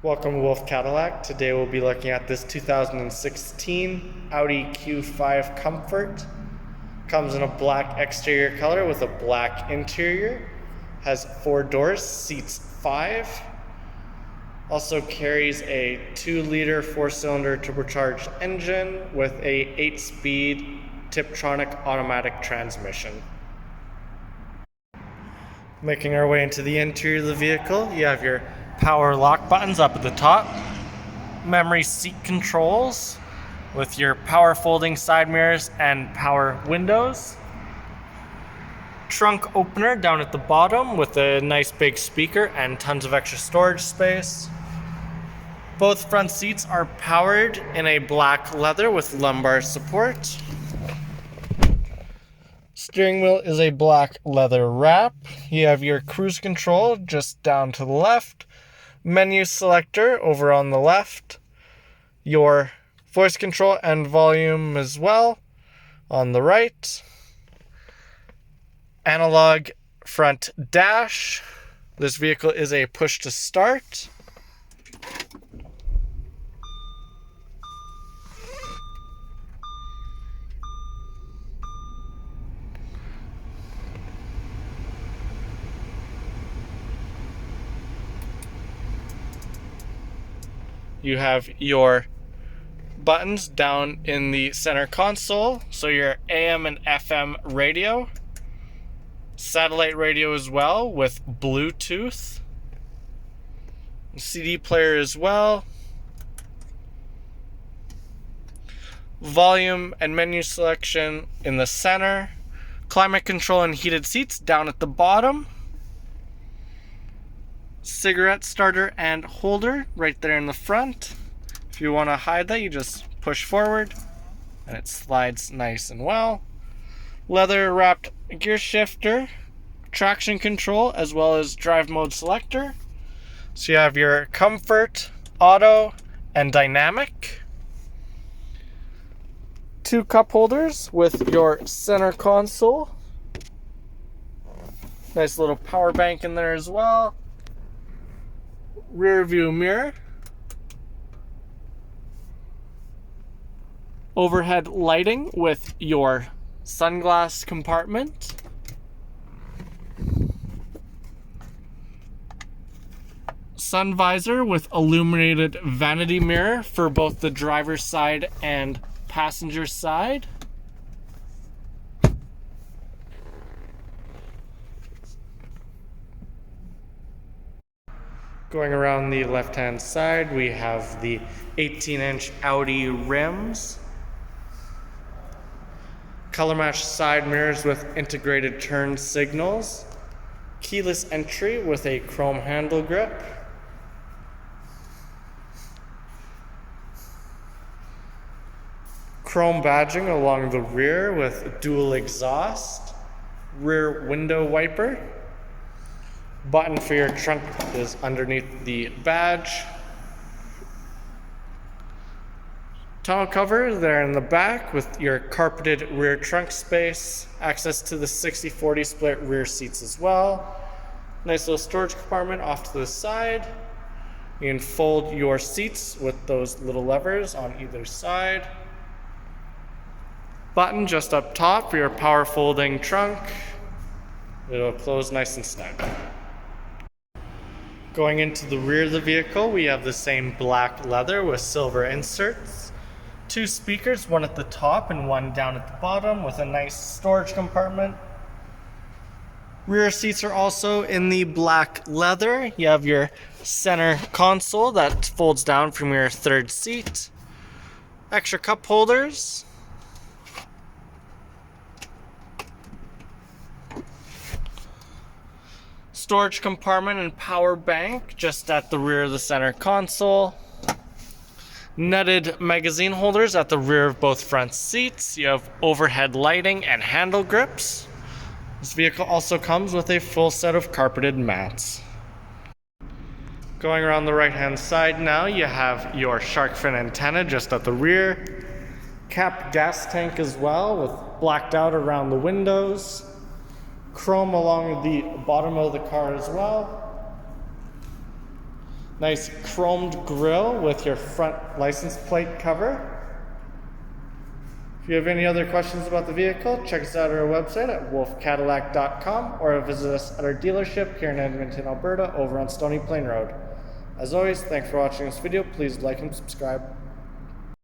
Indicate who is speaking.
Speaker 1: Welcome to Wolfe Cadillac. Today we'll be looking at this 2016 Audi Q5 Comfort. Comes in a black exterior color with a black interior. Has 4 doors, seats 5. Also carries a 2-liter 4-cylinder turbocharged engine with a 8-speed Tiptronic automatic transmission. Making our way into the interior of the vehicle, you have your power lock buttons up at the top, memory seat controls with your power folding side mirrors and power windows, trunk opener down at the bottom with a nice big speaker and tons of extra storage space. Both front seats are powered in a black leather with lumbar support. Steering wheel is a black leather wrap. You have your cruise control just down to the left. Menu selector over on the left. Your voice control and volume as well on the right. Analog front dash. This vehicle is a push to start. You have your buttons down in the center console, so your AM and FM radio, satellite radio as well with Bluetooth, CD player as well, volume and menu selection in the center, climate control and heated seats down at the bottom, cigarette starter and holder right there in the front. If you want to hide that, you just push forward and it slides nice and well. Leather wrapped gear shifter, traction control, as well as drive mode selector. So you have your comfort, auto, and dynamic. 2 cup holders with your center console. Nice little power bank in there as well. Rear view mirror, overhead lighting with your sunglass compartment, sun visor with illuminated vanity mirror for both the driver's side and passenger side. Going around the left-hand side, we have the 18-inch Audi rims, color-matched side mirrors with integrated turn signals, keyless entry with a chrome handle grip, chrome badging along the rear with dual exhaust, rear window wiper. Button for your trunk is underneath the badge. Tonneau cover there in the back with your carpeted rear trunk space. Access to the 60/40 split rear seats as well. Nice little storage compartment off to the side. You can fold your seats with those little levers on either side. Button just up top for your power folding trunk. It'll close nice and snug. Going into the rear of the vehicle, we have the same black leather with silver inserts. 2 speakers, one at the top and one down at the bottom with a nice storage compartment. Rear seats are also in the black leather. You have your center console that folds down from your 3rd seat. Extra cup holders. Storage compartment and power bank just at the rear of the center console. Netted magazine holders at the rear of both front seats. You have overhead lighting and handle grips. This vehicle also comes with a full set of carpeted mats. Going around the right hand side now, you have your shark fin antenna just at the rear. Capped gas tank as well with blacked out around the windows. Chrome along the bottom of the car as well. Nice chromed grille with your front license plate cover. If you have any other questions about the vehicle, check us out at our website at wolfecadillac.com or visit us at our dealership here in Edmonton, Alberta over on Stony Plain Rd. As always, thanks for watching this video. Please like and subscribe.